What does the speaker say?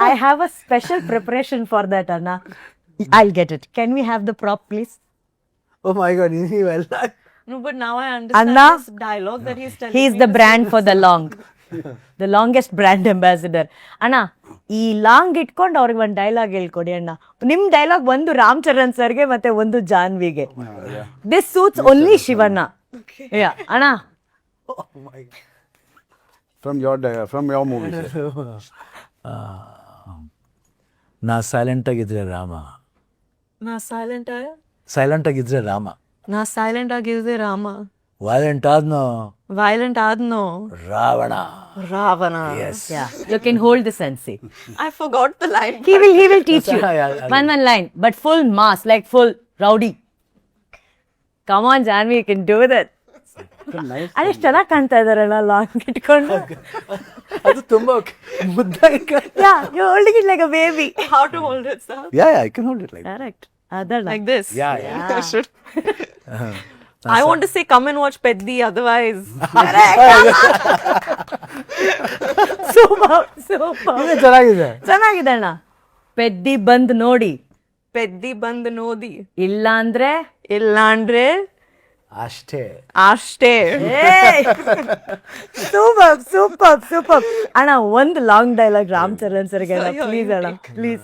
I have a special preparation for that, Anna. I'll get it. Can we have the prop, please? Oh my god, ನೀವೆಲ್ಲ No, but now I understand Anna? this dialogue that he's telling He's me the to brand sing. for the long. The longest brand ambassador. ಅಣ್ಣ ಈ long ಇಟ್ಕೊಂಡು ಅವ್ರಿಗೆ ಒಂದು dialogue ಹೇಳ್ಕೊಡಿ ಅಣ್ಣ. ನಿಮ್ dialogue ಒಂದು ರಾಮ್ ಚರಣ್ ಸರ್ಗೆ ಮತ್ತೆ ಒಂದು ಜಾನ್ವಿಗೆ. This suits only Shivanna. ಅಣ್ಣ from your movies. ನಾ ಸೈಲೆಂಟ್ ಆಗಿದ್ರೆ ರಾಮ, ನಾ silent ಆಯ ಸೈಲೆಂಟ್ ಆಗಿದ್ರೆ ರಾಮ, ನಾ silent ಆಗಿದ್ದೆ ರಾಮ, ವೈಲೆಂಟ್ ಆದ್ನೋ violent ಆದ್ನೋ Ravana. Ravana. Yeah, you can hold the sensei. I forgot the line. He will teach you. Yeah. One line, but full mass, like full rowdy. Come on, Janvi, you can do that. ಅದೇ ಚೆನ್ನಾಗಿ ಕಾಣ್ತಾ ಇದಾರಲ್ಲ long ಇಟ್ಕೊಂಡು. ಅದು ತುಂಬಾ ಮುದ್ದಾಗಿ Yeah, you're holding it like a baby. How to hold it, sir? yeah, I can hold it like Correct. ಅದಲ್ಲ. Like this. yeah. I should. I want to say come and watch Peddi, otherwise. Super. ಚೆನ್ನಾಗಿದೆ. ಚೆನ್ನಾಗಿದೆ ಅಣ್ಣ. ಪೆದ್ದಿ ಬಂದ್ ನೋಡಿ, Peddi ಬಂದ್ ನೋಡಿ, ಇಲ್ಲ ಅಂದ್ರೆ ಇಲ್ಲಾಂದ್ರೆ ಅಷ್ಟೇ. ಅಷ್ಟೇ. ಸೂಪರ್ ಅಣ್ಣ. ಒಂದು ಲಾಂಗ್ ಡೈಲಾಗ್ ರಾಮ್ ಚರಣ್ ಸರ್ಗೆ ಪ್ಲೀಸ್ ಅಣ್ಣ, ಪ್ಲೀಸ್.